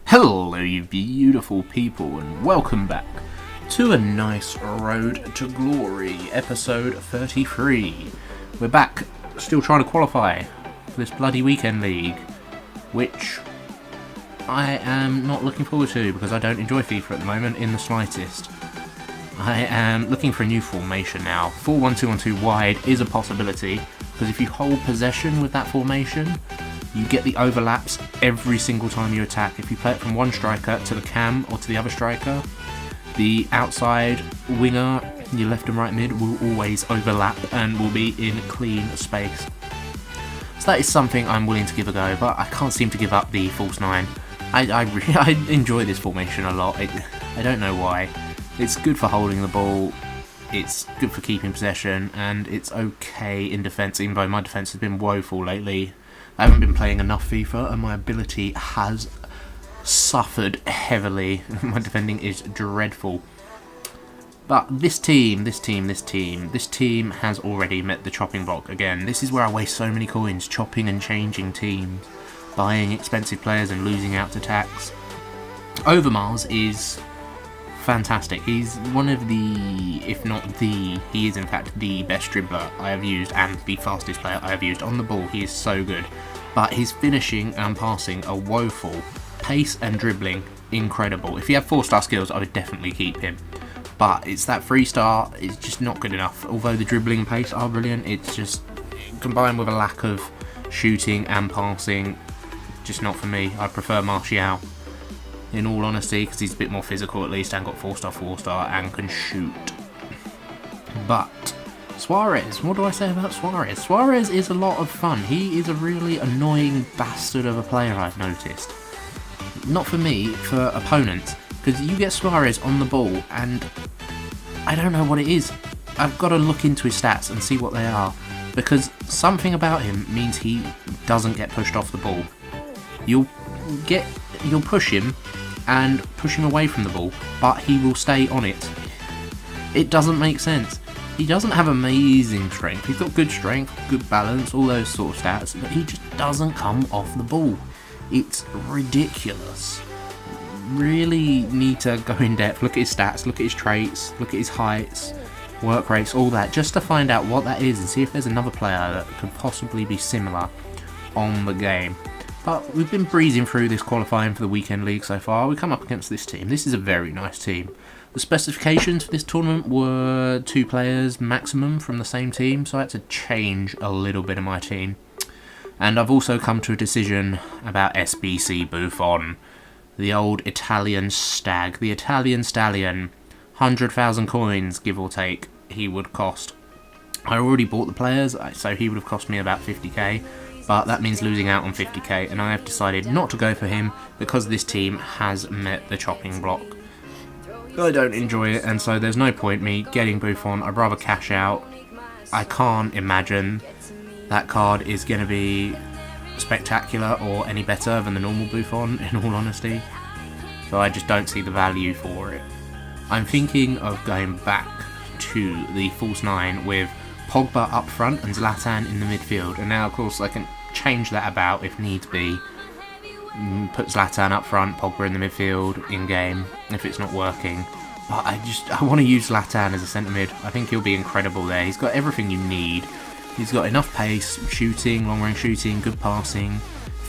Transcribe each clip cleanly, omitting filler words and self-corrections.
Hello you beautiful people and welcome back to a nice Road to Glory episode 33. We're back, still trying to qualify for this bloody weekend league, which I am not looking forward to because I don't enjoy FIFA at the moment in the slightest. I am looking for a new formation now. 4-1-2-1-2 wide is a possibility because if you hold possession with that formation, you get the overlaps every single time you attack. If you play it from one striker to the cam or to the other striker, the outside winger, your left and right mid, will always overlap and will be in clean space. So that is something I'm willing to give a go, but I can't seem to give up the false 9. I enjoy this formation a lot. I don't know why. It's good for holding the ball, it's good for keeping possession, and it's okay in defence, even though my defence has been woeful lately. I haven't been playing enough FIFA and my ability has suffered heavily. My defending is dreadful. But this team has already met the chopping block again. This is where I waste so many coins, chopping and changing teams, buying expensive players and losing out to tax. Overmars is fantastic. He's one of the, if not the, he is in fact the best dribbler I have used and the fastest player I have used on the ball. He is so good. But his finishing and passing are woeful. Pace and dribbling, incredible. If he had 4-star skills, I would definitely keep him. But it's that 3-star, it's just not good enough. Although the dribbling and pace are brilliant, it's just combined with a lack of shooting and passing, just not for me. I prefer Martial, in all honesty, because he's a bit more physical at least and got 4-star and can shoot. But Suarez, what do I say about Suarez? Suarez is a lot of fun. He is a really annoying bastard of a player, I've noticed. Not for me, for opponents, because you get Suarez on the ball and I don't know what it is. I've got to look into his stats and see what they are, because something about him means he doesn't get pushed off the ball. You'll push him and push him away from the ball, but he will stay on it. It doesn't make sense. He doesn't have amazing strength. He's got good strength, good balance, all those sort of stats, but he just doesn't come off the ball. It's ridiculous. Really need to go in depth, look at his stats, look at his traits, look at his heights, work rates, all that, just to find out what that is and see if there's another player that could possibly be similar on the game. But we've been breezing through this qualifying for the weekend league so far. We come up against this team. This is a very nice team. The specifications for this tournament were 2 players maximum from the same team, so I had to change a little bit of my team. And I've also come to a decision about SBC Buffon, the old Italian stag, the Italian stallion. 100,000 coins, give or take, he would cost. I already bought the players, so he would have cost me about 50k. But that means losing out on 50k, and I have decided not to go for him because this team has met the chopping block. I don't enjoy it, and so there's no point me getting Buffon. I'd rather cash out. I can't imagine that card is going to be spectacular or any better than the normal Buffon, in all honesty. So I just don't see the value for it. I'm thinking of going back to the false 9 with Pogba up front and Zlatan in the midfield, and now of course I can change that about if needs be. Put Zlatan up front, Pogba in the midfield in game if it's not working. But I want to use Zlatan as a centre mid. I think he'll be incredible there. He's got everything you need. He's got enough pace, shooting, long range shooting, good passing,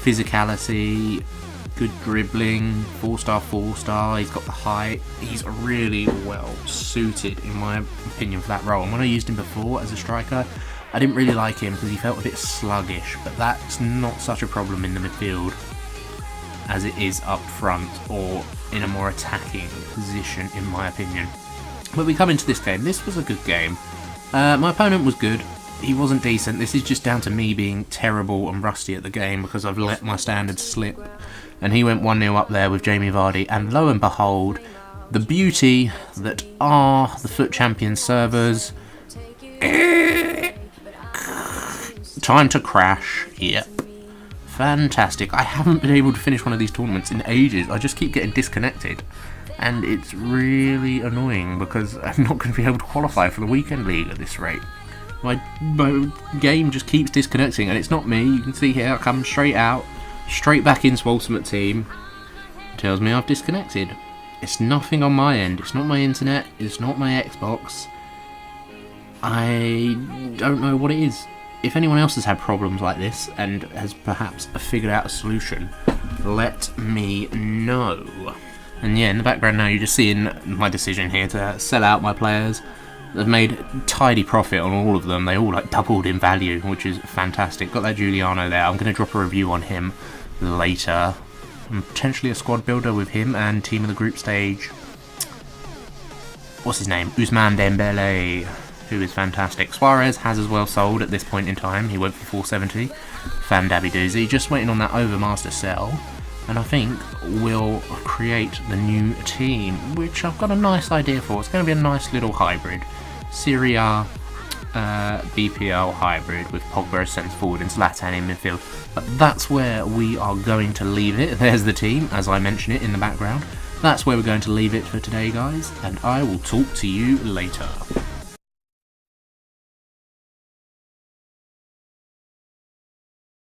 physicality, good dribbling, 4-star. He's got the height. He's really well suited, in my opinion, for that role. And when I used him before as a striker, I didn't really like him because he felt a bit sluggish. But that's not such a problem in the midfield as it is up front or in a more attacking position, in my opinion. But we come into this game. This was a good game. My opponent was good. He wasn't decent. This is just down to me being terrible and rusty at the game because I've let my standards slip. And he went 1-0 up there with Jamie Vardy. And lo and behold, the beauty that are the FUT Champions servers. Time to crash. Yep. Fantastic. I haven't been able to finish one of these tournaments in ages. I just keep getting disconnected. And it's really annoying because I'm not going to be able to qualify for the weekend league at this rate. My game just keeps disconnecting, and it's not me. You can see here, I come straight out, straight back into Ultimate Team, tells me I've disconnected. It's nothing on my end. It's not my internet. It's not my Xbox. I don't know what it is. If anyone else has had problems like this and has perhaps figured out a solution, let me know. And yeah, in the background now you're just seeing my decision here to sell out my players. They've made tidy profit on all of them. They all like doubled in value, which is fantastic. Got that Giuliano there. I'm going to drop a review on him later. And potentially a squad builder with him and team of the group stage. What's his name? Ousmane Dembele, who is fantastic. Suarez has as well sold at this point in time. He went for 470. Fan Dabby Doozy. Just waiting on that Overmaster sell. And I think we'll create the new team, which I've got a nice idea for. It's going to be a nice little hybrid. Serie A BPL hybrid with Pogba as centre forward and Zlatan in midfield. But that's where we are going to leave it. There's the team, as I mentioned it in the background. That's where we're going to leave it for today, guys, and I will talk to you later.